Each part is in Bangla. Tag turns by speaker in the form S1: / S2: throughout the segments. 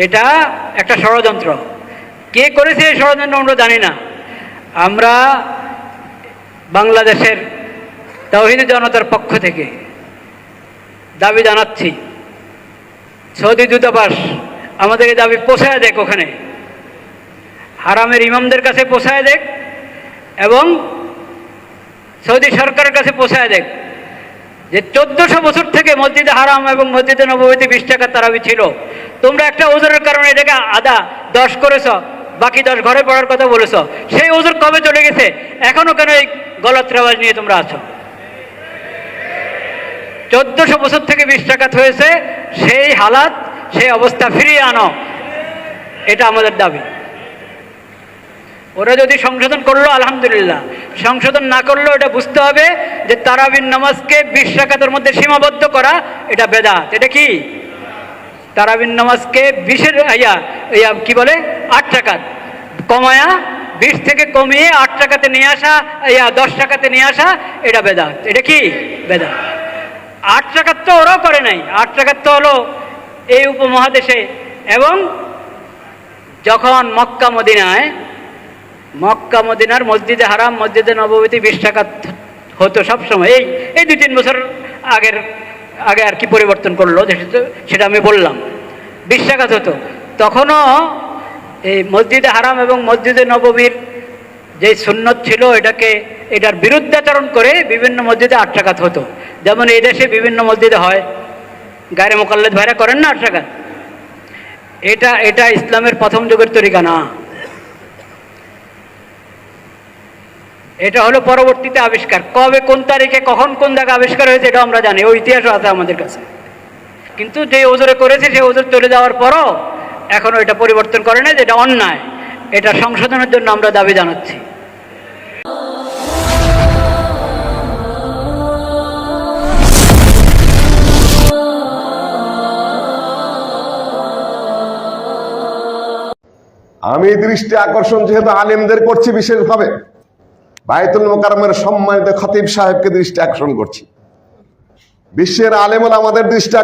S1: এটা একটা ষড়যন্ত্র। কে করেছে এই ষড়যন্ত্র আমরা জানি না। আমরা বাংলাদেশের তাওহীদি জনতার পক্ষ থেকে দাবি জানাচ্ছি, সৌদি দূতাবাস আমাদের এই দাবি পৌঁছায় দেখ, ওখানে হারামের ইমামদের কাছে পৌঁছায় দেখ এবং সৌদি সরকারের কাছে পৌঁছায় দেখ যে 1400 বছর থেকে মসজিদে হারাম এবং মসজিদে নববীতে 20 টাকা তারাবি ছিল। তোমরা একটা ওজোরের কারণে এটাকে 10 করেছ, বাকি 10 ঘরে পড়ার কথা বলেছ। সেই ওজোর কবে চলে গেছে? এখনো কেন এই গলত রেওয়াজ নিয়ে তোমরা আছো? 1400 বছর থেকে 20 টাকা হয়েছে, সেই হালাত, সেই অবস্থা ফিরিয়ে আনো, এটা আমাদের দাবি। ওরা যদি সংশোধন করলো আলহামদুলিল্লাহ, সংশোধন না করলো এটা বুঝতে হবে যে তারাবির নামাজকে 20 রাকাতের মধ্যে সীমাবদ্ধ করা এটা বেদাত। এটা কি? তারাবির নামাজকে 8 রাকাত কমায়া 20 থেকে কমিয়ে 8 টাকাতে নিয়ে আসা, 10 টাকাতে নিয়ে আসা, এটা বেদাত। এটা কি? বেদাত। 8 রাকাত তো ওরাও করে নাই। 8 রাকাত তো হলো এই উপমহাদেশে। এবং যখন মক্কা মদিনার মসজিদে হারাম, মসজিদে নববীতে 20 টাকা হতো সবসময়। এই 2-3 বছর আগে আর কি পরিবর্তন করলো সেটা আমি বললাম। 20 টাকা হতো। তখনও এই মসজিদে হারাম এবং মসজিদে নববীর যে সুন্নত ছিল এটার বিরুদ্ধাচরণ করে বিভিন্ন মসজিদে 8 টাকা হতো। যেমন এই দেশে বিভিন্ন মসজিদে হয়, গায়রে মুকাল্লাদ ভাইরা করেন না 8 টাকা। এটা ইসলামের প্রথম যুগের তরিকা না। এটা হলো পরবর্তীতে আবিষ্কার। কবে, কোন তারিখে, কখন, কোন জায়গায় আবিষ্কার হয়েছে এটা আমরা জানি, ওই ইতিহাসও আছে আমাদের কাছে। কিন্তু যে ওজোরে করেছে সেই ওজোর চলে যাওয়ার পরও এখনো এটা পরিবর্তন করে না, যেটা অন্যায়। এটা সংশোধনের জন্য আমরা দাবি জানাচ্ছি।
S2: আমি দৃষ্টি আকর্ষণ যেহেতু আলেমদের করছি, বিশেষভাবে বায়তুল মোকাররমের সম্মানিত খতিব সাহেবকে দৃষ্টি আকর্ষণ করছি। বিশ্বের আলেমুল আমাদের দৃষ্টি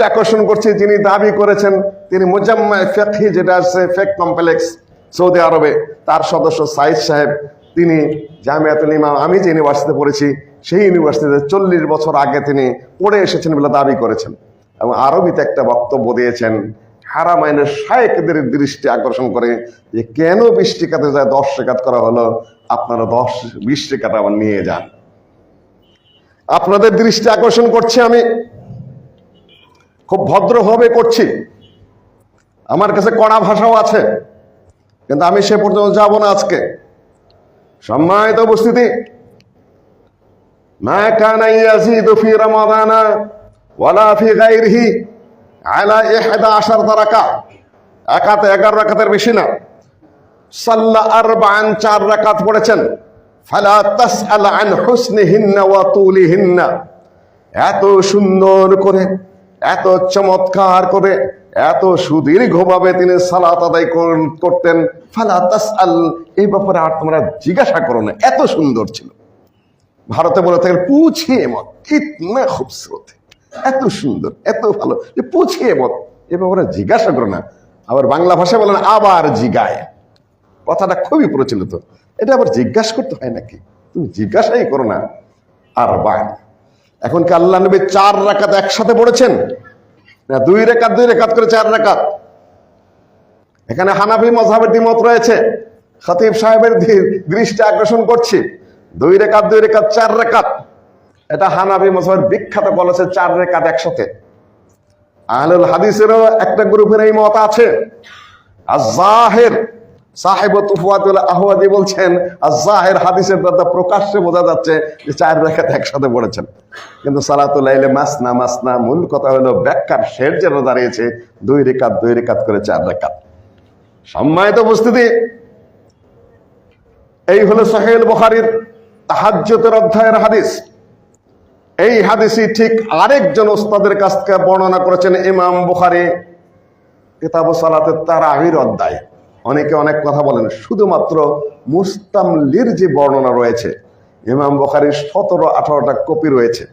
S2: আকর্ষণ করছি যিনি দাবি করেছেন তিনি মুজাম্মা ফিকহি, যেটা আছে ফিকহ কমপ্লেক্স সৌদি আরবে, তার সদস্য সাইদ সাহেব। তিনি জামিয়াতুল ইমাম, আমি যে ইউনিভার্সিটিতে পড়েছি সেই ইউনিভার্সিটিতে 40 বছর আগে তিনি পড়ে এসেছেন বলে দাবি করেছেন এবং আরবিতে একটা বক্তব্য দিয়েছেন হারামাইনের শায়েখদের দৃষ্টি আকর্ষণ করে যে কেন 20 টাকাতে যায় 10 টাকাত করা হলো, আপনারা 20 টাকাটা আবার নিয়ে যান। আপনাদের দৃষ্টি আকর্ষণ করছি, আমি খুব ভদ্রভাবে করছি, আমার কাছে কড়া ভাষাও আছে, কিন্তু আমি সে পর্যন্ত যাব না আজকে। সম্মানিত উপস্থিতি, মা কানা ইয়াজিদু ফি রমাদানা ওয়ালা ফি গায়রিহি আলা 11 রাকাত, 11 রাকাতের বেশি না। সাল্লা 4 রাকাত পড়েছেন। ফালা তাসআল আন হুসনিহিন্না ওয়া তুলিহিন্না, এত সুন্দর করে, এত চমৎকার করে, এত সুদীর্ঘভাবে তিনি সালাত আদায় করতেন। ফালা তাসআল, এই ব্যাপারে আর তোমরা জিজ্ঞাসা করো না, এত সুন্দর ছিল। ভারতে বলে থাকেন পুছিয়ে মত, কিতনা খুবসুরত, এত সুন্দর, এত ভালো, যে পুছিয়ে মত, এ ব্যাপারে জিজ্ঞাসা করো না। আবার বাংলা ভাষায় বলেন আবার জিগায়, কথাটা খুবই প্রচলিত। এটা আবার জিজ্ঞাসা করতে হয় নাকি? তুমি জিজ্ঞাসাই করো না। আর এখন কি আল্লাহ নবী 4 রাকাত একসাথে পড়েছেন না 2 রাকাত করে 4 রাকাত? এখানে হানাফি মাযহাবের দ্বিমত রয়েছে। খতিব সাহেবের দৃষ্টি আকর্ষণ করছি, 2 রাকাত 4 রাকাত, এটা হানাফি মাযহাবের বিখ্যাত বলেছে 4 রাকাত একসাথে। আহলুল হাদিসেরও একটা গ্রুপের এই মত আছে। আয-যাহির সাহেব তুফাতুল আহওয়াদি বলছেন আয-যাহির হাদিসের দ্বারা প্রকাশ্যে বোঝা যাচ্ছে যে 4 রাকাত একসাথে পড়েছেন, কিন্তু সালাতুল লাইলে মাসনা, মূল কথা হলো ব্যাখ্যার শের যেটা দাঁড়িয়েছে 2 রাকাত করে 4 রাকাত। সম্মানিত উপস্থিতি, এই হলো সহিহ বুখারীর তাহাজ্জুদের অধ্যায়ের হাদিস। এই হাদিসই ঠিক আরেকজন ওস্তাদের কাছ থেকে বর্ণনা করেছেন ইমাম বুখারী কিতাবুস সালাতের তারাবির অধ্যায়। অনেকে অনেক কথা বলেন, শুধুমাত্র মুস্তামলির যে বর্ণনা রয়েছে, ইমাম বুখারীর 17-18টা কপি রয়েছে,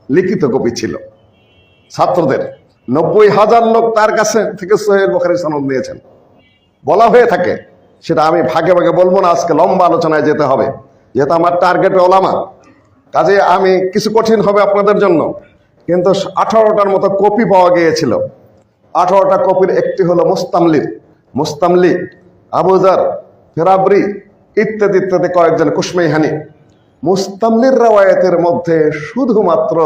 S2: লিখিত কপি ছিল ছাত্রদের। 90,000 লোক তার কাছে থেকে সহিহ বুখারী সনদ নিয়েছেন বলা হয়ে থাকে। সেটা আমি ভাগে ভাগে বলবো না, আজকে লম্বা আলোচনায় যেতে হবে, যেহেতু আমার টার্গেট ওলামা। কাজে আমি কিছু কঠিন হবে আপনাদের জন্য। কিন্তু 18টার মতো কপি পাওয়া গিয়েছিল। 18টা কপির একটি হলো মুস্তামলি, আবুজার, ফেরাবরি ইত্যাদি ইত্যাদি কয়েকজন কুশমাইহানি। মুস্তামলির রাওয়ায়াতের মধ্যে শুধুমাত্র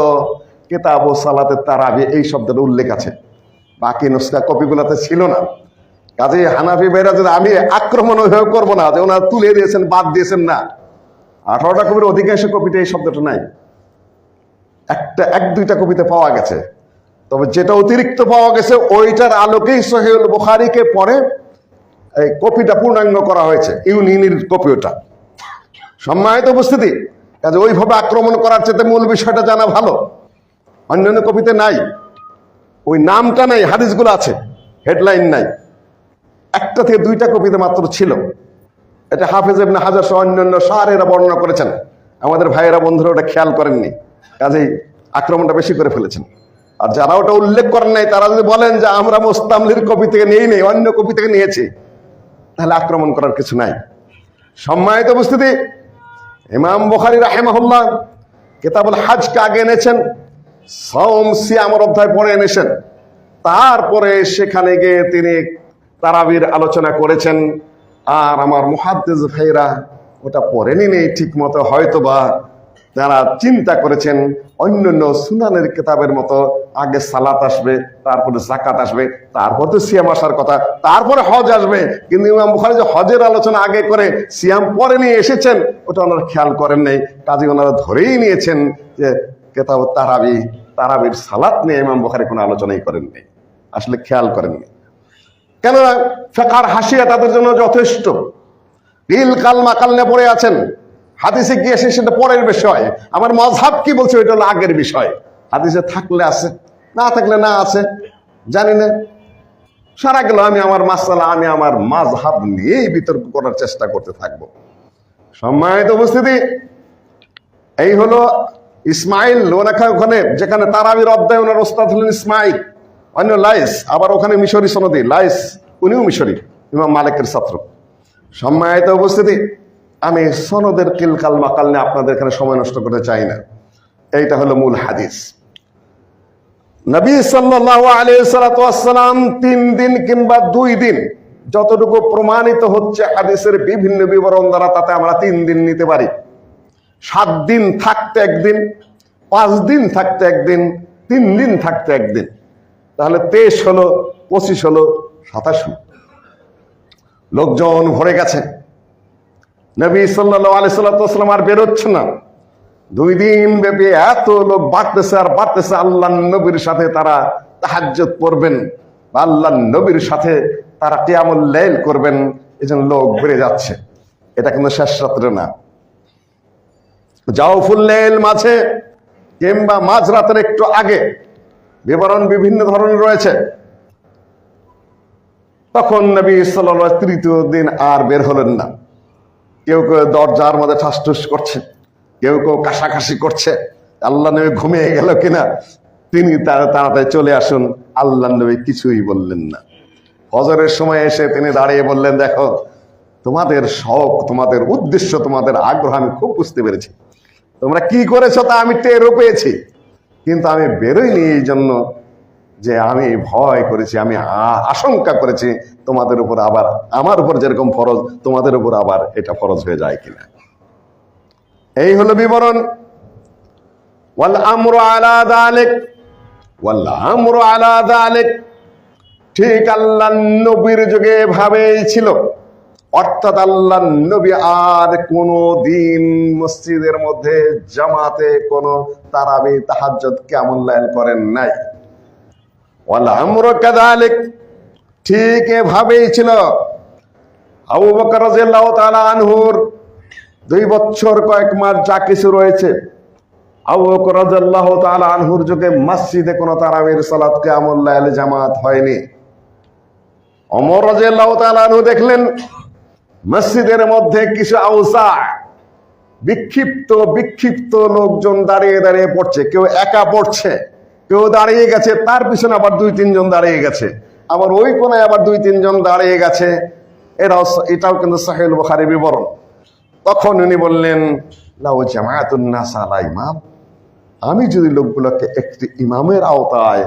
S2: কিতাব ও সালাতে তারাবি এই শব্দের উল্লেখ আছে, বাকি নুসখা কপিগুলোতে ছিল না। কাজে হানাফি ভাইরা যদি, আমি আক্রমণ ওইভাবে করবো না যে ওনারা তুলে দিয়েছেন বাদ দিয়েছেন, না, 18টা কপির অধিকাংশ কপিতে এই শব্দটা নাই। এক দুইটা কপিতে পাওয়া গেছে, তবে যেটা অতিরিক্ত পাওয়া গেছে ওইটার আলোকেই সহিহ বুখারীকে পরে এই কপিটা পূর্ণাঙ্গ করা হয়েছে, ইউনিয়নের কপি ওটা। সম্মানিত উপস্থিতি, কাজে ওইভাবে আক্রমণ করার চেয়ে মূল বিষয়টা জানা ভালো। অন্যান্য কপিতে নাই, ওই নামটা নাই, হাদিসগুলো আছে, হেডলাইন নাই। একটা থেকে দুইটা কপিতে মাত্র ছিল। এটা হাফেজ ইবনে হাজার সহ অন্যান্য শারেরা বর্ণনা করেছেন, আমাদের ভাইয়েরা বন্ধুরা ওটা খেয়াল করেননি, কাজেই আক্রমণটা বেশি করে ফেলেছেন। আর যারা ওটা উল্লেখ করেন নাই তারা যদি বলেন যে আমরা মুস্তামলির কপি থেকে নেই অন্য কপি থেকে নিয়েছি, তাহলে আক্রমণ করার কিছু নাই। সম্মানিত উপস্থিতি, ইমাম বুখারী রাহিমাহুল্লাহ কিতাবুল হজকে আগে এনেছেন, সাওম সিয়ামের অধ্যায় পরে এনেছেন, তারপরে সেখানে গিয়ে তিনি তারাবির আলোচনা করেছেন। আর আমার মুহাদ্দিস ভাইরা ওটা পড়েনি নেই ঠিক মতো, হয়তোবা তারা চিন্তা করেছেন অন্যান্য সুনানের কিতাবের মতো আগে সালাত আসবে, তারপরে যাকাত আসবে, তারপর তো সিয়াম আসার কথা, তারপরে হজ আসবে। কিন্তু ইমাম বুখারী যে হজের আলোচনা আগে করে সিয়াম পরে নিয়ে এসেছেন, ওটা ওনারা খেয়াল করেন নাই। কাজে ওনারা ধরেই নিয়েছেন যে কিতাব তারাবির সালাত নিয়ে ইমাম বুখারী কোনো আলোচনাই করেননি, আসলে খেয়াল করেননি। কেননা ফিকহের হাসিয়া তাদের জন্য যথেষ্ট। ইল কাল মাকাল নিয়ে পড়ে আছেন, হাদিসে কি এসে সেটা পরের বিষয়, আমার মাযহাব কি বলছে ওইটা হলো আগের বিষয়। হাদিসে থাকলে আছে, না থাকলে না আছে, জানি না। সারা গেল আমি আমার মাসআলা, আমি আমার মাযহাব নিয়েই বিতর্ক করার চেষ্টা করতে থাকবো। সম্মানিত উপস্থিতি, এই হলো ইসমাইল ওখানে যেখানে তারাবির অধ্যায় ওনার ওস্তাদ হলেন ইসমাইল, অন্য লাইস, আবার ওখানে মিশরি সনদি লাইস, উনিও মিশরি, ইমাম মালিকের ছাত্র। সম্মানিত উপস্থিতি, আমি সনদের কিলকাল মাকাল নিয়ে আপনাদের এখানে সময় নষ্ট করতে চাই না। এইটা হলো মূল হাদিস। নবী সাল্লাল্লাহু আলাইহি সাল্লাম 3 দিন কিংবা 2 দিন, যতটুকু প্রমাণিত হচ্ছে হাদিসের বিভিন্ন বিবরণ দ্বারা, তাতে আমরা 3 দিন নিতে পারি। 7 দিন থাকতে 1 দিন, 5 দিন থাকতে 1 দিন, 3 দিন থাকতে 1 দিন, তাহলে 23 হলো, 25 হলো, 27 হলো। লোকজন ভরে গেছে। নবী সাল্লাল্লাহু আলাইহি সাল্লাম আর বেরোচ্ছে না। 2 দিন ব্যাপী এত লোক বাড়তেছে আর বাড়তেছে। আল্লাহ নবীর সাথে তারা তাহাজ্জুদ পড়বেন, আল্লাহ নবীর সাথে তারা কিয়ামুল লাইল করবেন, এজন্য লোক বেড়ে যাচ্ছে। এটা কিন্তু শেষ রাত্রে না, জাওফুল লাইল মাঝে কিংবা মাঝরাতের একটু আগে, বিবরণ বিভিন্ন ধরনের রয়েছে। তখন নবী সাল্লাল্লাহু আলাইহি ওয়াসাল্লাম 3য় দিন আর বের হলেন না। কেউ কেউ দরজার মধ্যে ঠাসঠুস করছে, কেউ কেউ কাশাকাশি করছে, আল্লাহ নবী ঘুমিয়ে গেল কিনা। তিনি তাড়াতাড়ি চলে আসুন, আল্লাহ নবী কিছুই বললেন না। ফজরের সময় এসে তিনি দাঁড়িয়ে বললেন, দেখো তোমাদের শখ, তোমাদের উদ্দেশ্য, তোমাদের আগ্রহ আমি খুব বুঝতে পেরেছি, তোমরা কি করেছো তা আমি টেরও পেয়েছি, কিন্তু আমি বেরোইনি এই জন্য যে আমি ভয় করেছি, আমি আশঙ্কা করেছি তোমাদের উপর আবার আমার উপর যেরকম ফরজ তোমাদের উপর আবার এটা ফরজ হয়ে যায় কিনা। এই হলো বিবরণ। ওয়াল আমরু আলা যালিক, ওয়াল আমরু আলা যালিক, ঠিক আল্লাহ নবীর যুগে ভাবেই ছিল। অর্থাৎ আল্লাহ নবী আর কোনো দিন মসজিদের মধ্যে জামাতে কোনো তারাবি তাহাজ্জুদ কিয়ামুল লাইল করেন নাই। ওয়াল আমরু কাযালিক, ঠিক এভাবেই ছিল। আবু বকর রাদিয়াল্লাহু তাআলা আনহুর 2 বছর কয়েক মাস যা কিছু রয়েছে, আবু বকর রাদিয়াল্লাহু তাআলা আনহুর যুগে মসজিদে কোনো তারাবির সালাত কিয়ামুল লাইল জামাত হয়নি। ওমর রাদিয়াল্লাহু তাআলা আনহু দেখলেন মসজিদের মধ্যে কিছু আওসা, বিক্ষিপ্ত লোকজন দাঁড়িয়ে দাঁড়িয়ে পড়ছে, কেউ একা পড়ছে, কেউ দাঁড়িয়ে গেছে, তার পিছনে আবার 2-3 জন দাঁড়িয়ে গেছে, আবার ওই কোনায় আবার 2-3 জন দাঁড়িয়ে গেছে। এটাও কিন্তু সহিহ বুখারী বিবরণ। তখন উনি বললেন, লাউ জামাআতুন নাস আলা ইমাম, আমি যদি লোকগুলোকে একটি ইমামের আওতায়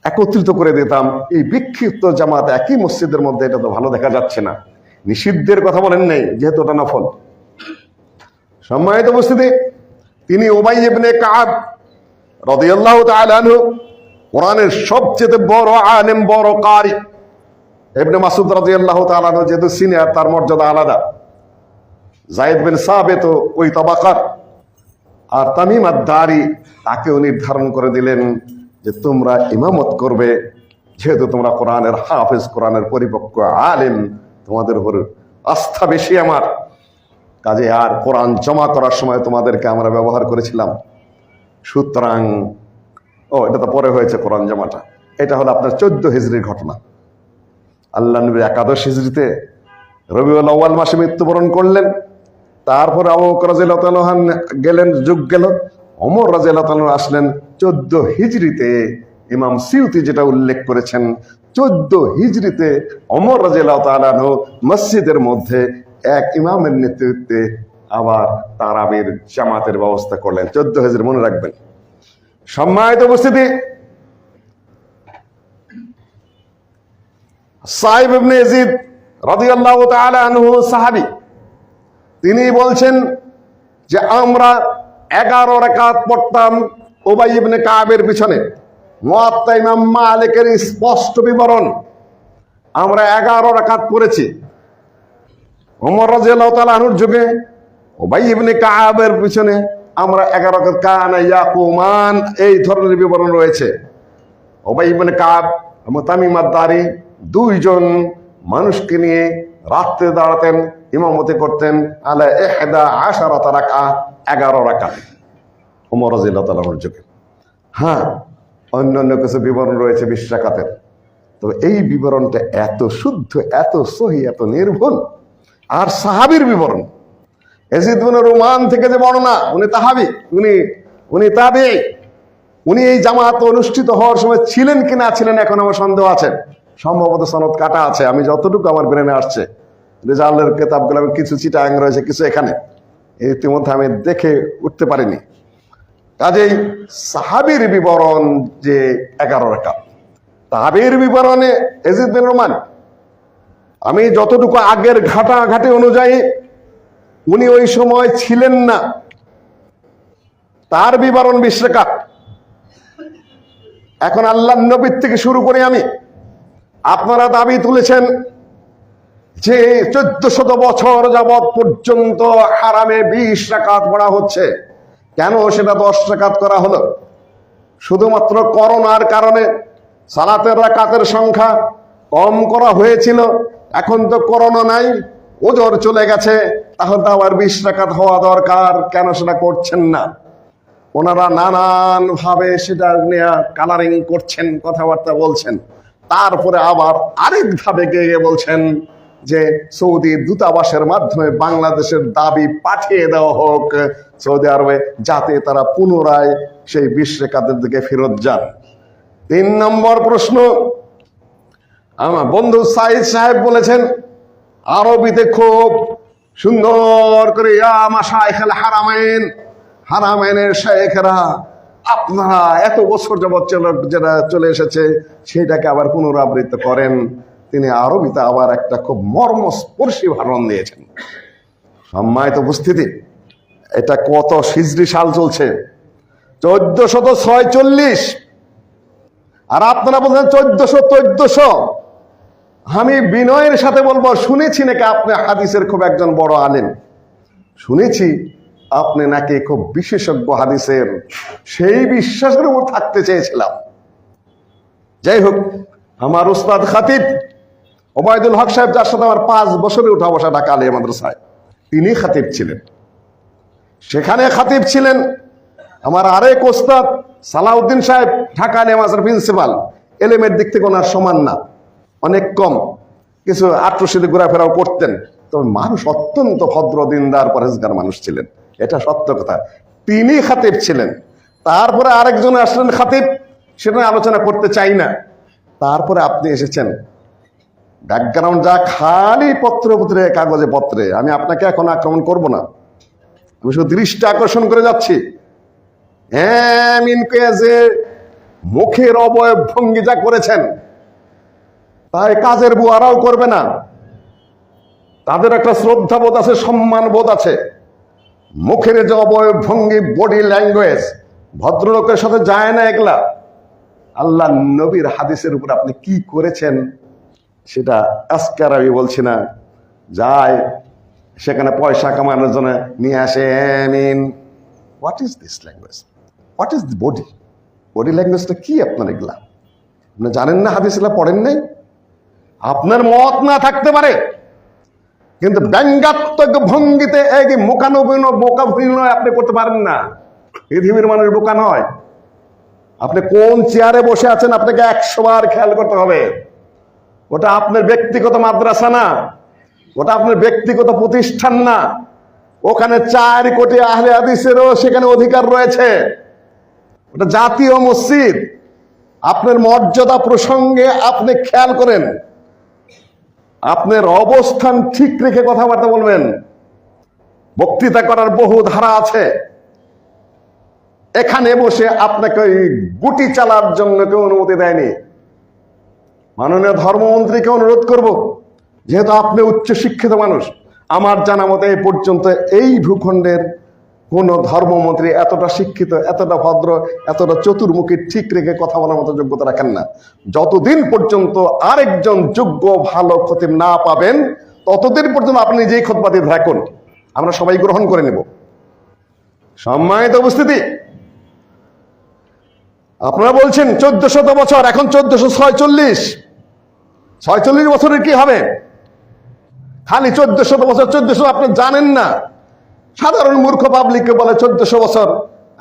S2: একত্রিত করে দিতাম, এই বিক্ষিপ্ত জামাত একই মসজিদের মধ্যে, এটা তো ভালো দেখা যাচ্ছে না। নিষিদ্ধের কথা বলেন নাই, যেহেতু ওটা নফল। সম্মানিত উপস্থিতি, তিনি উবাই ইবনে কাব রাদিয়াল্লাহু তাআলা আনহু, কোরআনের সবচেয়ে বড় আলেম, বড় কারি। ইবনে মাসউদ রাদিয়াল্লাহু তাআলা আনহু যেহেতু সিনিয়র, তার মর্যাদা আলাদা। যায়েদ বিন সাবিত ওই তাবাকার। আর তামিম আদ-দারি, তাকেও নির্ধারণ করে দিলেন যে তোমরা ইমামত করবে, যেহেতু তোমরা কোরআনের হাফেজ, কোরআনের পরিপক্ক আলেম, তোমাদের উপর আস্থা বেশি আমার। কাজে আর কোরআন জমা করার সময় তোমাদেরকে আমরা ব্যবহার করেছিলাম। সুতরাং এটা তো পরে হয়েছে কোরআন জমাটা। এটা হলো আপনার 14 হিজরির ঘটনা। আল্লাহ নবী 11 হিজরিতে রবিউল আউয়াল মাসে মৃত্যুবরণ করলেন। তারপরে আবু বকর রাদিয়াল্লাহু তাআলা গেলেন, যুগ গেল, ওমর রাদিয়াল্লাহু তাআলা আসলেন 14 হিজরিতে। ইমাম সিউতি যেটা উল্লেখ করেছেন, 14 হিজরিতে ওমর রাদিয়াল্লাহু তাআলা মসজিদের মধ্যে এক ইমামের নেতৃত্বে আবার তারাবির জামাতের ব্যবস্থা করলেন। 14 হিজরি মনে রাখবেন। সম্মানিত উপস্থিতি, সাইব ইবনে ইয়াজিদ রাদিয়াল্লাহু তাআলা আনহু সাহাবী, তিনি বলছেন যে আমরা 11 রাকাত পড়তাম উবাই ইবনে কাবের পিছনে। মুয়াত্তা ইমাম মালিকের স্পষ্ট বিবরণ, আমরা 11 রাকাত পড়েছি। ওমর রাদিয়াল্লাহু তাআলা আনহুর যুগে উবাই ইবনে কাবের পিছনে আমরা 11 রাকাত, কানা ইয়াকুমান, এই ধরনের বিবরণ রয়েছে। উবাই ইবনে কাব এবং তামিম আদ-দারি, 2 জন মানুষকে নিয়ে রাত্রে দাঁড়াতেন, ইমামতি করতেন আলা 11 রাকা, 11 রাকাত ওমর রাদিয়াল্লাহু তাআলা আনহুর যুগে। হ্যাঁ, অন্যান্য কিছু বিবরণ রয়েছে 20 রাকাতের। তো এই বিবরণটা এত শুদ্ধ, এত সহি, এত নির্ভুল। আর সাহাবীর বিবরণ, ইয়াজিদ বিন রুমান থেকে যে বর্ণনা, উনি তাহাবী, উনি তাবেঈ। উনি এই জামাত অনুষ্ঠিত হওয়ার সময় ছিলেন কি না ছিলেন এখন আমার সন্দেহ আছে। সম্ভবত সনদ কাটা আছে, আমি যতটুকু আমার ব্রেনে আসছে। রেজাল্টের কিতাবগুলো আমি কিছু চিটাং রয়েছে, কিছু এখানে, ইতিমধ্যে আমি দেখে উঠতে পারিনি। কাজেই সাহাবীর বিবরণ যে 11 রাকাত, তাহাবীর বিবরণে ইয়াজিদ বিন রুমান, আমি যতটুকু আগের ঘাটাঘাটি অনুযায়ী উনি ওই সময় ছিলেন না, তার বিবরণ 20 রাকাত। এখন আল্লাহর নবীর থেকে শুরু করে আমি, আপনারা দাবি তুলেছেন যে 1400 বছর যাবৎ পর্যন্ত হারামে 20 রাকাত পড়া হচ্ছে। কেন সেটা 10 রাকাত করা হলো? শুধুমাত্র করোনার কারণে সালাতের রাকাতের সংখ্যা কম করা হয়েছিল। এখন তো করোনা নাই, ওজর চলে গেছে, তাহলে তো আবার 20 রাকাত হওয়া দরকার, কেন সেটা করছেন না? ওনারা নানান ভাবে সেটা নিয়ে কালারিং করছেন, কথাবার্তা বলছেন। তারপরে আবার আরেক ধাপে গিয়ে বলছেন যে সৌদি দূতাবাসের মাধ্যমে বাংলাদেশের দাবি পাঠিয়ে দেওয়া হোক সৌদি আরবে, যাতে তারা পুনরায় সেই 20 রাকাতের দিকে ফেরত যান। 3 নম্বর প্রশ্ন, আমার বন্ধু সাইদ সাহেব বলেছেন আরবিতে খুব সুন্দর করে, ইয়া মাশায়েখুল হারামাইন, হারামাইনের শেখরা, আপনারা এত বছর যাবৎ যেটা চলে এসেছে সেটাকে আবার পুনরাবৃত্তি করেন। তিনি আরবিতে আবার একটা খুব মর্মস্পর্শী ভাষণ দিয়েছেন। সম্মানিত উপস্থিতি, এটা কত হিজরি সাল চলছে? 1446। আর আপনারা বলছেন 1400। আমি বিনয়ের সাথে বলবো, শুনেছি নাকি আপনি হাদিসের খুব একজন বড় আলেম, শুনেছি আপনি নাকি খুব বিশেষজ্ঞ হাদিসের, সেই বিশ্বাসের উপর থাকতে চেয়েছিলাম। যাই হোক, আমার উস্তাদ খাতিব ওবায়দুল হক সাহেব, যার সাথে আমার 5 বছরে উঠা বসা ঢাকা আলিয়া মাদ্রাসায়, তিনি খাতিব ছিলেন। সেখানে খাতিব ছিলেন আমার আরেক ওস্তাদ সালাউদ্দিন সাহেব, ঢাকা আলিয়া মাদ্রাসার প্রিন্সিপাল। এলেমের দিক থেকে ওনার সমান না, অনেক কম, কিছু আট্রসিতে ঘোরাফেরাও করতেন। তবে মানুষ অত্যন্ত ভদ্র, দিনদার, পরেজগার মানুষ ছিলেন, এটা সত্য কথা। তিনি খাতিব ছিলেন। তারপরে আরেকজন আসলেন খাতিব, সেটা নিয়ে আলোচনা করতে চাই না। তারপরে আপনি এসেছেন, ব্যাকগ্রাউন্ড যা খালি পত্রে কাগজে পত্রে, আমি আপনাকে এখন আক্রমণ করব না, আমি শুধু দৃষ্টি আকর্ষণ করে যাচ্ছি। যে মুখের অবয়ব ভঙ্গি যা করেছেন, তাই কাজের বুয়ারাও করবে না। তাদের একটা শ্রদ্ধাবোধ আছে, সম্মান বোধ আছে। মুখের যে অবয়ব ভঙ্গি, বডি ল্যাঙ্গুয়েজ ভদ্রলোকের সাথে যায় না এগুলা। আল্লাহ নবীর হাদিসের উপর আপনি কি করেছেন সেটা আজকার আমি বলছি না। যায় সেখানে পয়সা কামানোর জন্য নিয়ে আসে। What is this language? What is the body? Body ল্যাঙ্গুয়েজটা কি আপনার এগুলা? আপনি জানেন না, হাদিস এগুলা পড়েন নাই? আপনার মত না থাকতে পারে, কিন্তু ব্যঙ্গাত্মক ভঙ্গিতে এই বোকাভিনয় আপনি করতে পারেন না। পৃথিবীর মানুষ বোকা নয়। আপনি কোন চেয়ারে বসে আছেন আপনাকে 100 বার খেয়াল করতে হবে। ওটা আপনার ব্যক্তিগত মাদ্রাসা না, ওটা আপনার ব্যক্তিগত প্রতিষ্ঠান না। ওখানে 4 কোটি আহলে হাদিসেরও সেখানে অধিকার রয়েছে। ওটা জাতীয় মসজিদ। আপনার মর্যাদা প্রসঙ্গে আপনি খেয়াল করেন, আপনার অবস্থান ঠিক রেখে কথাবার্তা বলবেন। বক্তৃতা করার বহু ধারা আছে। এখানে বসে আপনাকে ওই গুটি চালার জন্য কেউ অনুমতি দেয়নি। মাননীয় ধর্মমন্ত্রীকে অনুরোধ করব, যেহেতু আপনি উচ্চ শিক্ষিত মানুষ, আমার জানা মতে এই পর্যন্ত এই ভূখণ্ডের কোন ধর্মমন্ত্রী এতটা শিক্ষিত, এতটা ভদ্র, এতটা চতুর্মুখী ঠিক রেখে কথা বলার মতো যোগ্যতা রাখেন না। যতদিন পর্যন্ত আরেকজন যোগ্য ভালো খতিব না পাবেন, ততদিন পর্যন্ত আপনি যেই খুতবা দিয়ে থাকুন, আমরা সবাই গ্রহণ করে নেব। সম্মানিত উপস্থিতি, আপনারা বলছেন 1400 বছর, এখন 1446। 46 বছরের কি হবে? খালি 1400 বছর। 1400 আপনি জানেন না। সাধারণ মূর্খ পাবলিককে বলে 1400 বছর,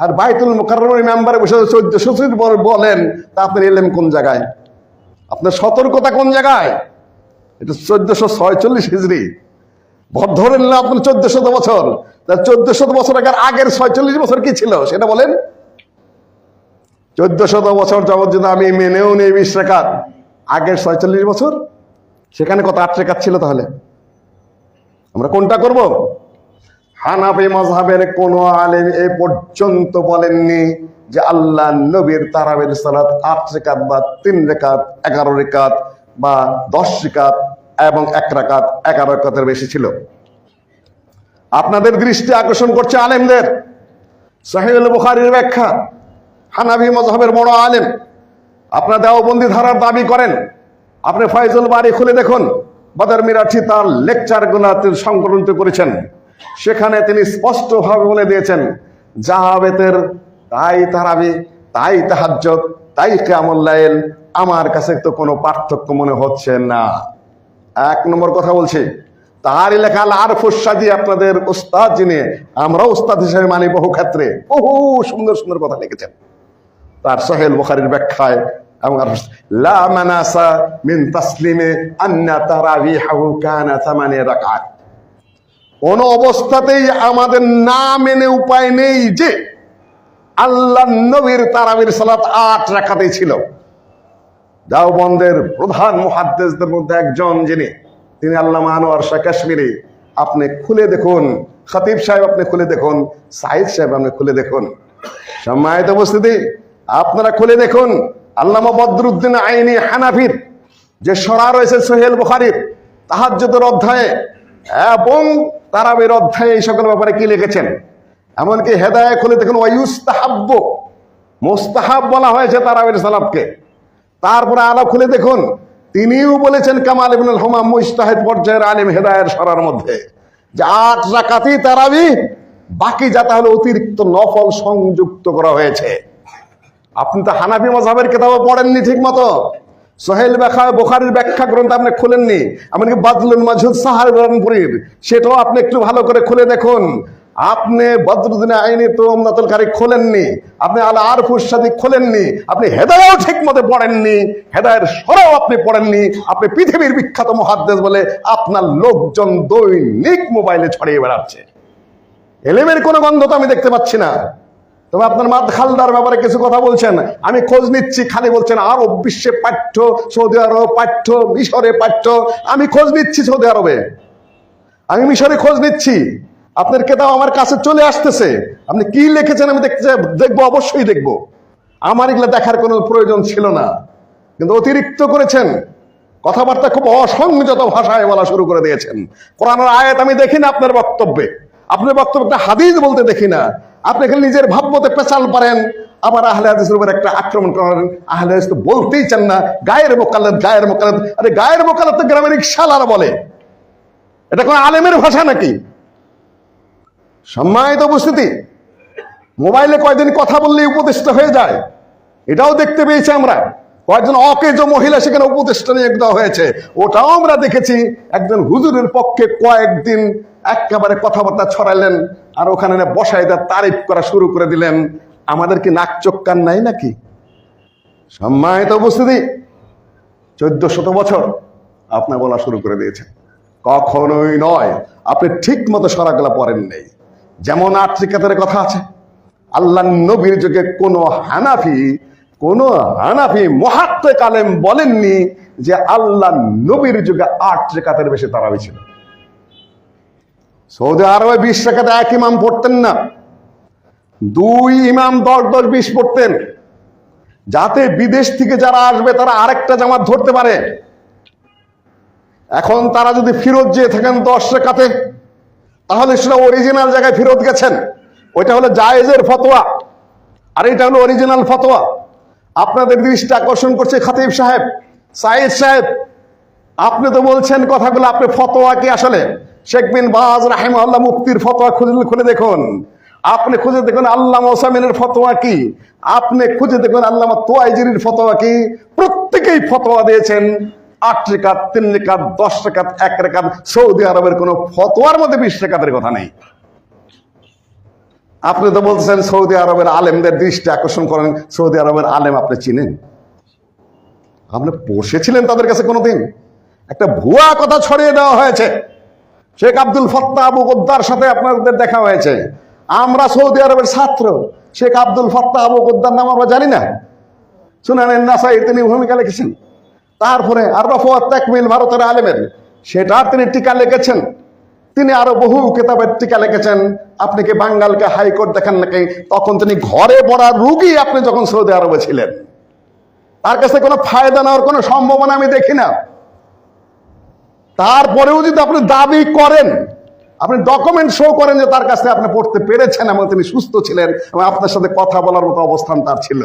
S2: আর বাইতুল মুকাররমের মেম্বারে বসে 1400 বলেন। তা আপনার এলেম কোন জায়গায়? আপনার সতর্কতা কোন জায়গায়? এটা 1446 হিজরি। ধরে নিলাম আপনার 1400 বছর। 1400 বছর আগের 46 বছর কি ছিল সেটা বলেন। 1400 বছর যাবত যদি আমি মেনেও নেই 20 রাকাত, আগের 46 বছর সেখানে কত 8 রাকাত ছিল? তাহলে আমরা কোনটা করব? হানাফি মাযহাবের কোন আলেম এ পর্যন্ত বলেননি যে আল্লাহ নবীর তারাবির সালাত 8 রাকাত বা 3 রাকাত, 11 রাকাত বা 10 রাকাত এবং 1 রাকাত 11 রাকাতের বেশি ছিল। আপনাদের দৃষ্টি আকর্ষণ করছে আলেমদের সহিহুল বুখারীর ব্যাখ্যা। হানাফি মাযহাবের বড় আলেম, আপনারা দেওবন্দি ধারার দাবি করেন। আপনি ফয়জুল বারী খুলে দেখুন, বদর মিরাঠি তার লেকচারগুলো সংকলন করেছেন। সেখানে তিনি স্পষ্টভাবে বলে দিয়েছেন, জাহাবেতের তাই তারাবি, তাই তাহাজ্জুদ, তাই কিয়ামুল লাইল, আমার কাছে তো কোনো পার্থক্য মনে হচ্ছে না। 1 নম্বর কথা বলছি, তার লেখা আল আরফুস সাদি, আপনাদের উস্তাদ যিনি, আমরা উস্তাদ হিসেবে মানি বহু ক্ষেত্রে, বহু সুন্দর সুন্দর কথা লিখেছেন তার সহিহুল বুখারীর ব্যাখ্যায়। এবং লা মানাসা মিন তাসলিমে আন্না তারাবিহু কানা 8 রাকাত। কোন অবস্থাতেই আমাদের না মেনে উপায় নেই যে আল্লাহ নবীর তারাবির সালাত 8 রাকাতেই ছিল। দেওবন্দের প্রধান মুহাদ্দিসদের মধ্যে একজন যিনি, তিনি আল্লামা আনোয়ার শাহ কাশ্মীরি। আপনি খুলে দেখুন, খতিব সাহেব আপনি খুলে দেখুন, সাইদ সাহেব আপনি খুলে দেখুন। সম্মানিত উপস্থিতি, আপনারা খুলে দেখুন আল্লামা বদরুদ্দিন আইনি হানাফির যে সরা রয়েছে সহিহুল বুখারীর তাহাজ্জুদের অধ্যায়ে এবং তারাবির অধ্যায়ে এই সকল ব্যাপারে কি লিখেছেন। এমনকি হেদায়ে খুলে দেখুন, ওয়ায়ুস্তাহাব্বু, মুস্তাহাব বলা হয়েছে তারাবির সালাতকে। তারপরে আলা খুলে দেখুন, তিনিও বলেছেন কামাল ইবনুল হুমাম মুজতাহিদ পর্যায়ের আলেম হেদায়ের সরার মধ্যে, যে 8 রাকাতই তারাবি, বাকি যা তাহলে অতিরিক্ত নফল সংযুক্ত করা হয়েছে। আপনি তো হানাফি মাযহাবের কিতাবও পড়েননি ঠিক মতো। সহিহুল বুখারীর ব্যাখ্যা গ্রন্থ আপনি খুলেননি। এমনকি বাদলুল মাজহুদ সাহারপুরীর সেটাও আপনি একটু ভালো করে খুলে দেখুন। আপনি বদরুদ্দিন আইনি তো উমদাতুল কারী খোলেননি, আপনি আল আরফুস সাদি খোলেননি, আপনি হেদায়াও ঠিক মতো পড়েননি, হেদায়ের সরাও আপনি পড়েননি। আপনি পৃথিবীর বিখ্যাত মুহাদ্দিস বলে আপনার লোকজন দৈনিক মোবাইলে ছড়িয়ে বেড়াচ্ছে। এলেমের কোনো গন্ধ তো আমি দেখতে পাচ্ছি না। তবে আপনার মাদখালদার ব্যাপারে কিছু কথা বলছেন, আমি খোঁজ নিচ্ছি, খালি বলছেন আরব বিশ্বে পাঠ্য, সৌদি আরব পাঠ্য, মিশরে পাঠ্য। আমি খোঁজ নিচ্ছি সৌদি আরবে, আমি মিশরে খোঁজ নিচ্ছি। আপনার কেতাব আমার কাছে চলে আসতেছে, আপনি কি লিখেছেন আমি দেখবো, অবশ্যই দেখবো। আমার এগুলো দেখার কোনো প্রয়োজন ছিল না, কিন্তু অতিরিক্ত করেছেন, কথাবার্তা খুব অসংযত ভাষায় বলা শুরু করে দিয়েছেন। কোরআনের আয়াত আমি দেখি না আপনার বক্তব্যে, আপনার বক্তব্যটা হাদিস বলতে দেখি না। আপনি খালি নিজের ভাবমতে পেঁচাল পারেন, আবার আহলে হাদিসের উপর একটা আক্রমণ করেন। আহলে হাদিস তো বলতেই চান না, গায়ের মোকাল্লাদ, গায়ের মোকাল্লাদ। আরে গায়ের মোকাল্লাদ তো গ্রামের রিকশাওয়ালা বলে, এটা কোন আলেমের ভাষা নাকি? সম্মানিত উপস্থিতি, মোবাইলে কয়দিন কথা বললেই উপদেষ্টা হয়ে যায়, এটাও দেখতে পেয়েছি আমরা। কয়েকজন অকেজ মহিলা সেখানে উপদেষ্টা নিয়োগ দেওয়া হয়েছে, ওটাও আমরা দেখেছি। একজন হুজুরের পক্ষে কয়েকদিন একেবারে কথাবার্তা ছড়াইলেন, আর ওখানে বসায় তার তারিফ করা শুরু করে দিলেন। আমাদের কি নাক চোখ কান নাই নাকি? সম্মানিত উপস্থিতি, 1400 বছর আপনি বলা শুরু করে দিয়েছেন। কখনোই নয়, আপনি ঠিক মতো সরাগুলা পড়েন নেই। যেমন আত্রিকাতের কথা আছে, আল্লাহ নবীর যুগে কোন হানাফি মুহাক্কিক আলেম বলেননি যে আল্লাহ নবীর যুগে 8 রাকাতের বেশি তারাবি ছিল। সৌদি আরবে 20 রাকাতে এক ইমাম পড়তেন না, 2 ইমাম 10-10, 20 পড়তেন, যাতে বিদেশ থেকে যারা আসবে তারা আরেকটা জামাত ধরতে পারে। এখন তারা যদি ফিরত যেয়ে থাকেন 10 রাকাতে, তাহলে সেটা অরিজিনাল জায়গায় ফিরত গেছেন, ওইটা হলো জায়েজের ফতোয়া, আর এটা হলো অরিজিনাল ফতোয়া। আপনাদের দৃষ্টি আকর্ষণ করছে খতিব সাহেব, সাইদ সাহেব, আপনি তো বলছেন কথাগুলো, আপনি ফতোয়া কি আসলে? শেখ বিন বাজ রাহিমাহুল্লাহ মুফতির ফতোয়া খুলে দেখুন, আপনি খুঁজে দেখুন আল্লামা ওসামিনের ফতোয়া কি, আপনি খুঁজে দেখুন আল্লামা তুয়াইজিরির ফতোয়া কি। প্রত্যেকেই ফতোয়া দিয়েছেন 8 রাকাত, 3 রাকাত, 10 রাকাত, 1 রাকাত। সৌদি আরবের কোন ফতোয়ার মধ্যে 20 রাকাতের কথা নেই। আপনি তো বলছেন সৌদি আরবের আলেমদের দৃষ্টি আকর্ষণ করেন, সৌদি আরবের আলেম আপনি চিনেন? আপনি বসেছিলেন তাদের কাছে কোনোদিন? একটা ভুয়া কথা ছড়িয়ে দেওয়া হয়েছে, শেখ আব্দুল ফাত্তাহ আবু গদ্দার সাথে আপনাদের দেখা হয়েছে। আমরা সৌদি আরবের ছাত্র, শেখ আব্দুল ফাত্তাহ আবু গদ্দার নাম আমরা জানি না? সুনানে নাসাই তিনি ভূমিকা লিখেছেন। তারপরে আর রফাত তাকমিল ভারতের আলেমের, সেটা তিনি টিকা লিখেছেন। তিনি আরো বহু কিতাবের টিকা লিখেছেন। আপনি কি বাঙ্গালকে হাইকোর্ট দেখেন নাকি? তখন তিনি ঘরে পড়া রুগী, আপনি যখন সৌদি আরবে ছিলেন। তার কাছে কোনো ফায়দা নেওয়ার কোনো সম্ভাবনা আমি দেখি না। তারপরেও যদি আপনি দাবি করেন, আপনি ডকুমেন্ট শো করেন যে তার কাছে আপনি পড়তে পেরেছেন এবং তিনি সুস্থ ছিলেন এবং আপনার সাথে কথা বলার মতো অবস্থান তার ছিল,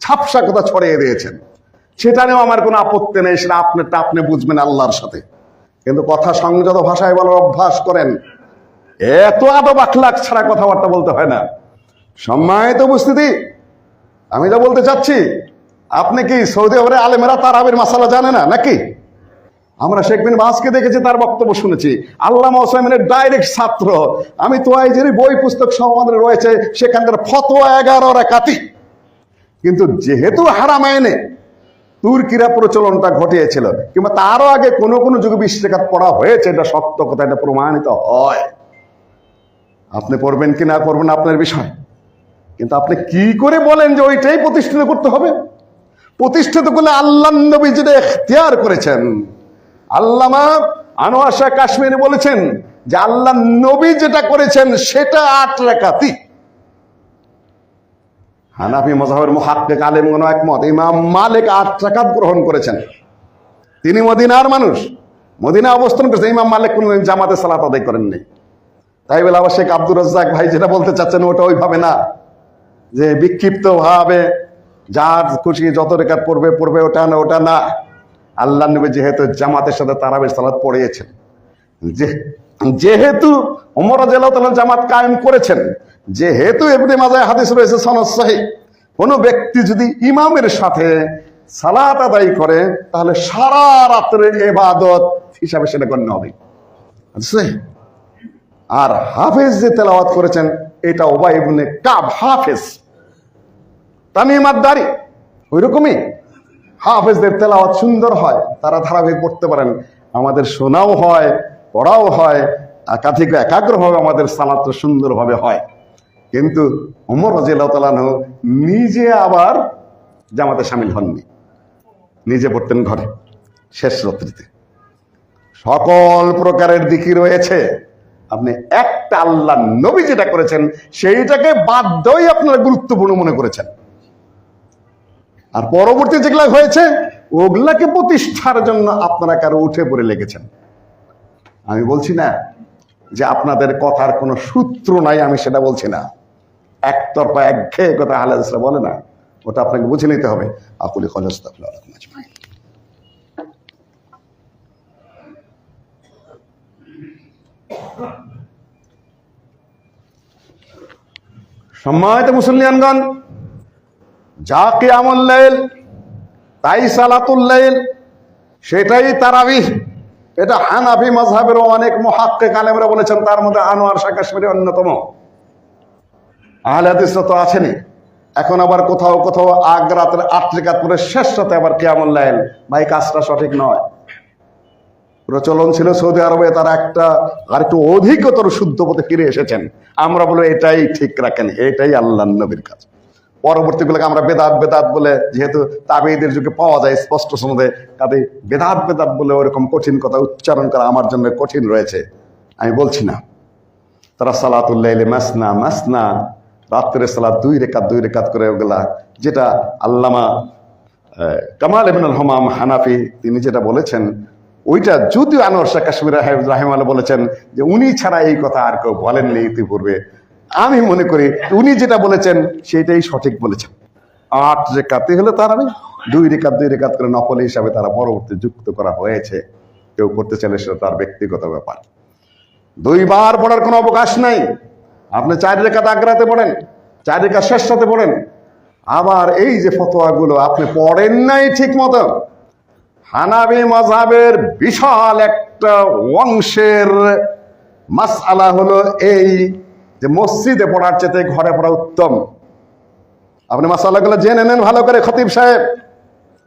S2: ছাপসা কথা ছড়িয়ে দিয়েছেন, সেটা নিয়েও আমার কোনো আপত্তি নেই, সেটা আপনারটা আপনি বুঝবেন আল্লাহর সাথে। কিন্তু কথা সংযত ভাষায় বলার অভ্যাস করেন, এত আদব আখলাক ছাড়া কথাবার্তা বলতে হয় না। সম্মানিত উপস্থিতি, আমি যা বলতে চাচ্ছি, আপনি কি সৌদি আরবের আলেমেরা তারাবির মাসালা জানে না নাকি? আমরা শেখ বিন বাজকে দেখেছি, তার বক্তব্য শুনেছি, আল্লামা ওসাইমিনের ডাইরেক্ট ছাত্র। আমি তোয়াইজের বই পুস্তক সহ আমাদের রয়েছে, সেখানকার ফতোয়া 11 রাকাতি। কিন্তু যেহেতু হারামাইনে তুর্কিরা প্রচলনটা ঘটিয়েছিল, কিংবা তারও আগে কোনো কোনো যুগে 20 রাকাত পড়া হয়েছে, এটা সত্য কথা, এটা প্রমাণিত হয়। আপনি পড়বেন কি না পড়বেন আপনার বিষয়, কিন্তু আপনি কি করে বলেন যে ওইটাই প্রতিষ্ঠিত করতে হবে? প্রতিষ্ঠিত করলে আল্লাহ নবী যেটা ইখতিয়ার করেছেন, আল্লামা আনোয়ার শাহ কাশ্মীরি বলেছেন যে আল্লাহ নবী যেটা করেছেন সেটা 8 রাকাতি। হানাফি মাযহাবের মুহাক্কিক আলেমগণ একমত, ইমাম মালিক 8 রাকাত গ্রহণ করেছেন। তিনি মদিনার মানুষ, মদিনা অবস্থান করেছেন। ইমাম মালিক কোনদিন জামাতে সালাত আদায় করেননি। তাই বলে আবার শেখ আব্দুর রাজ্জাক ভাই যেটা বলতে চাচ্ছেন ওটা ওইভাবে না, যে বিক্ষিপ্ত ভাবে যার খুশি যত রাকাত পড়বে পড়বে, ওটা না। আল্লাহ নবী যেহেতু জামাতের সাথে তারাবির সালাত পড়িয়েছেন, যেহেতু ওমর রাদিয়াল্লাহু তাআলা জামাত কায়েম করেছেন, যেহেতু ইবনে মাজাহ হাদিস রয়েছে সনদ সহিহ, কোন ব্যক্তি যদি ইমামের সাথে সালাত আদায় করে তাহলে সারা রাতের ইবাদত হিসাবে সেটা গণ্য হবে। আর হাফেজ যে তেলাওয়াত করেছেন এটা উবাই ইবনে কাব হাফেজ, তামিম আদ-দারি, ওইরকমই হাফেজদের তেলাওয়াত সুন্দর হয়, তারা ধারাবাহিক পড়তে পারেন। আমাদের শোনাও হয়, পড়াও হয়, একাগ্রভাবে আমাদের সালাত সুন্দরভাবে হয়। কিন্তু ওমর রাদিয়াল্লাহু তাআলা আনহু নিজে আবার জামাতে শামিল হননি, নিজে পড়তেন ঘরে শেষ রাত্রিতে। সকল প্রকারের দিকই রয়েছে, আপনি একটা আল্লাহ নবী যেটা করেছেন সেইটাকে বাধ্যই আপনারা গুরুত্বপূর্ণ মনে করেছেন, আর পরবর্তী যেগুলা হয়েছে ওগুলাকে প্রতিষ্ঠার জন্য আপনারা কারো উঠে পড়ে লেগেছেন। আমি বলছি না যে আপনাদের কথার কোনো সূত্র নাই, আমি সেটা বলছি না। একতরফা একঘেয়ে কথা আহলে হাদিসরা বলে না, ওটা আপনাকে বুঝে নিতে হবে। আকুলি কওলি আস্তাগফিরুল্লাহ লাকুম আজমাইন। সম্মানিত মুসল্লিয়ানগণ, যা কিয়ামুল লাইল তাই সালাতুল লাইল, সেটাই তারাবিহ। এটা হানাফি মাযহাবের অনেক মুহাক্কিক আলেমরা বলেছেন, তার মধ্যে আনোয়ার শাহ কাশ্মীরি অন্যতম। আহলে হাদিসরা তো আছেনই, এখন আবার কোথাও কোথাও আগ রাতের 8 রাকাত পরে শেষ রাতে আবার কিয়ামুল লাইল। ভাই, কাজটা সঠিক নয়। প্রচলন ছিল সৌদি আরবে, তারা একটা আর একটু অধিকতর শুদ্ধ পথে ফিরে এসেছেন। আমরা বলে এটাই ঠিক রাখেন, এটাই আল্লাহর নবীর কাজ। পরবর্তীগুলোকে আমরা বেদাত বেদাত বলে, যেহেতু তাবেঈদের যুগে পাওয়া যায় স্পষ্ট সনদে, কাজে বেদাত বেদাত বলে ওরকম কঠিন কথা উচ্চারণ করা আমার জন্য কঠিন রয়েছে, আমি বলছি না। তারা সালাতুল লাইলি মাসনা মাসনা, রাত্রে সালাত 2 রাকাত করে, ওগুলা যেটা আল্লামা কামাল ইবনুল হামাম হানাফি তিনি যেটা বলেছেন, ওইটা যদিও আনোয়ার শাহ কাশ্মীরি রাহিমাহুল্লাহ বলেছেন যে উনি ছাড়া এই কথা আর কেউ বলেননি ইতিপূর্বে, আমি মনে করি উনি যেটা বলেছেন সেটাই সঠিক বলেছেন। 8 রাকাতে হলে তারাবি, 2 রাকাত করে নফল হিসাবে তারা পরবর্তী যুক্ত করা হয়েছে। কেউ করতে চাইলে সেটা তার ব্যক্তিগত ব্যাপার। 2 বার পড়ার কোনো অবকাশ নাই। আপনি 4 রাকাত আগ্রাতে পড়েন, 4 রাকাত শেষ রাতে পড়েন। আবার এই যে ফতোয়াগুলো আপনি পড়েন নাই ঠিক মতো, হানাফি মাযহাবের বিশাল একটা অংশের মাসআলা হলো এই যে মসজিদে পড়ার চেয়ে ঘরে পড়া উত্তম। আপনি মাসআলাগুলো জেনে নেন ভালো করে। খতিব সাহেব,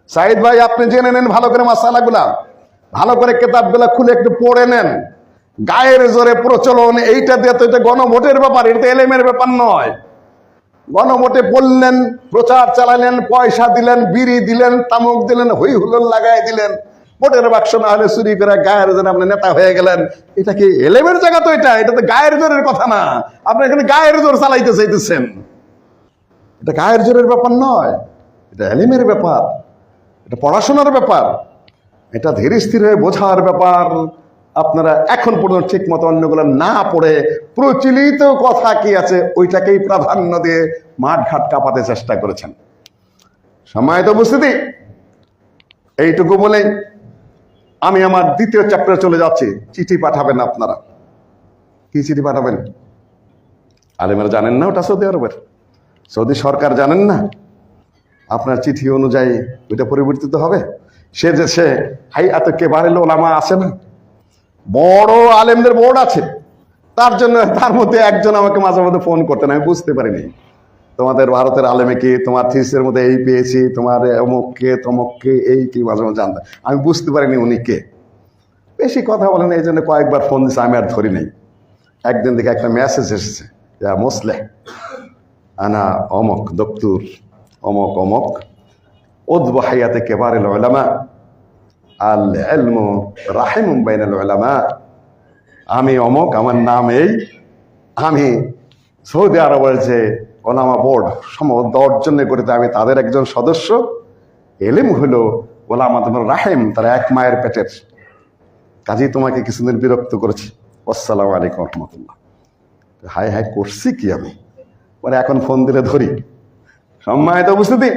S2: সাইদ ভাই, আপনি জেনে নেন ভালো করে মাসআলাগুলা, ভালো করে কিতাবগুলো খুলে একটু পড়ে নেন। গায়ের জোরে প্রচলন এইটা দিয়ে তো এটা গণভোটের ব্যাপার, এটা তো এলেমের ব্যাপার নয়। গণভোটে বললেন, প্রচার চালালেন, পয়সা দিলেন, বিড়ি দিলেন, তামুক দিলেন, হই হুল্লোড় লাগাই দিলেন, ভোটের বাক্স না হলে চুরি করে গায়ের জোরে আপনি নেতা হয়ে গেলেন। এটা কি এলেমের জায়গা? তো এটা তো গায়ের জোরের কথা না। আপনি এখানে গায়ের জোর চালাইতে চাইতেছেন, এটা গায়ের জোরের ব্যাপার নয়, এটা এলেমের ব্যাপার, এটা পড়াশোনার ব্যাপার, এটা ধীরে স্থির হয়ে বোঝার ব্যাপার। আপনারা এখন পর্যন্ত ঠিক মতো অন্যগুলো না পড়ে প্রচলিত কথা কি আছে ওইটাকেই প্রাধান্য দিয়ে মাঠ ঘাট কাঁপাতে চেষ্টা করেছেন। সম্মানিত উপস্থিতি, এইটুকু বলে আমি আমার দ্বিতীয় চ্যাপ্টারে চলে যাচ্ছি। চিঠি পাঠাবেন আপনারা। কি চিঠি পাঠাবেন? আলেমেরা জানেন না ওটা সৌদি আরবের, সৌদি সরকার জানেন না? আপনার চিঠি অনুযায়ী ওইটা পরিবর্তিত হবে। সে যে সে হাইয়াতে কেবারে ওলামা আছে না, বড় আলেমদের বোর্ড আছে, তার জন্য তার মধ্যে একজন আমাকে মাঝে মধ্যে ফোন করতেন। আমি বুঝতে পারিনি তোমাদের ভারতের আলেমে কি, তোমার থিসের মধ্যে এই পেয়েছি, তোমার অমুককে তমককে এই কি, মাঝে মাঝে জানতাম। আমি বুঝতে পারিনি উনি কে। বেশি কথা বলেন, এই জন্য কয়েকবার ফোন দিচ্ছে, আমি আর ধরি নেই। একদিন দেখে একটা মেসেজ এসেছে, মুসলে আনা অমক দপ্তুর অমক অমক উদ্ব হাইয়াতে কেবারিল উলামা আল ইলমু রাহিমুম বাইনাল উলামা। আমি অমক, আমার নাম এই, আমি সৌদি আরবের যে ওলামা বোর্ড সম্ভবত অর্জন করিতে আমি তাদের একজন সদস্য। এলিম হলো ওলামা তোমার রাহিম, তারা এক মায়ের পেটের। কাজেই তোমাকে কিছুদিন বিরক্ত করেছি। আসসালামু আলাইকুম রহমতুল্লাহ। হাই হাই করছি কি আমি, পরে এখন ফোন দিলে ধরি। সম্মানিত উপস্থিতি,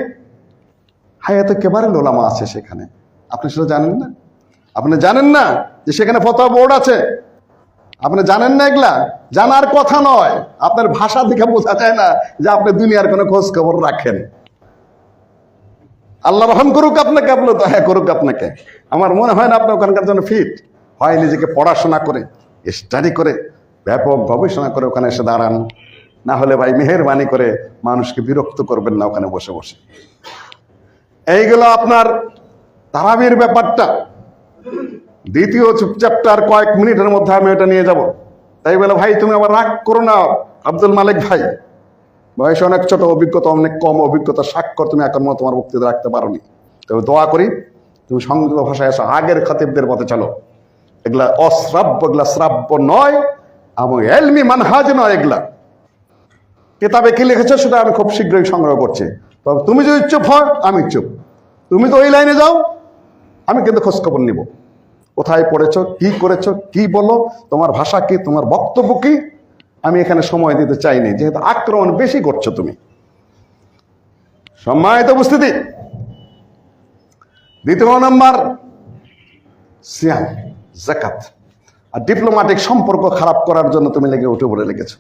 S2: হায়াতে কেবারে ওলামা আছে সেখানে, আপনি সেটা জানেন না? আপনি জানেন না যে সেখানে ফতোয়া বোর্ড আছে? আপনি জানেন না? এগুলা জানার কথা নয়। আপনার ভাষা দেখে বোঝা যায় না যে আপনি দুনিয়ার কোনো খোঁজ খবর রাখেন। আল্লাহ রহম করুক আপনাকে, আপনি দয়া করুক আপনাকে। আমার মনে হয় না আপনি ওখানকার জন্য ফিট। হয় নিজেকে পড়াশোনা করে, স্টাডি করে, ব্যাপক গবেষণা করে ওখানে এসে দাঁড়ান। না হলে ভাই মেহেরবানি করে মানুষকে বিরক্ত করবেন না ওখানে বসে বসে। এইগুলো আপনার তারাবির ব্যাপারটা। দ্বিতীয় চ্যাপ্টার কয়েক মিনিটের মধ্যে আমি এটা নিয়ে যাব। তাই বলে ভাই তুমি আবার রাগ করো না আব্দুল মালিক ভাই, বয়স অনেক ছোট, অভিজ্ঞতা অনেক কম, অভিজ্ঞতা স্বাক্ষর তুমি এখন তোমার বক্তৃতা রাখতে পারোনি। তবে দোয়া করি তুমি সংযত ভাষায় আসো, আগের খতিবদের পথে চলো। এগুলা অশ্রাব্য, এগুলা শ্রাব্য নয় এবং এলমি মানহাজ নয়। এগুলা কিতাবে কি লিখেছো সেটা আমি খুব শীঘ্রই সংগ্রহ করছি। তবে তুমি যদি চুপ হয় আমি চুপ, তুমি তো ওই লাইনে যাও, আমি কিন্তু খোঁজখবর নিব কোথায় পড়েছো, কি করেছো, কি বলো, তোমার ভাষা কি, তোমার বক্তব্য কি। আমি এখানে সময় দিতে চাইনি, যেহেতু আক্রমণ বেশি করছো তুমি। সম্মানিত উপস্থিতি, দ্বিতীয় নাম্বার সিয়াম, যাকাত আর ডিপ্লোম্যাটিক সম্পর্ক খারাপ করার জন্য তুমি লেগে উঠে পড়ে লেগেছো।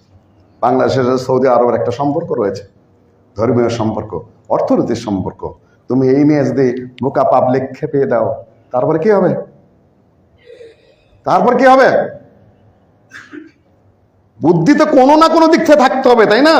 S2: বাংলাদেশের সৌদি আরবের একটা সম্পর্ক রয়েছে, ধর্মীয় সম্পর্ক, অর্থনৈতিক সম্পর্ক। তুমি এই মেজ দিয়ে বোকা পাবলিক খেপিয়ে দাও, তারপরে কি হবে? তারপর কি হবে? বুদ্ধি তো কোনো না কোনো দিক থেকে থাকতে হবে, তাই না?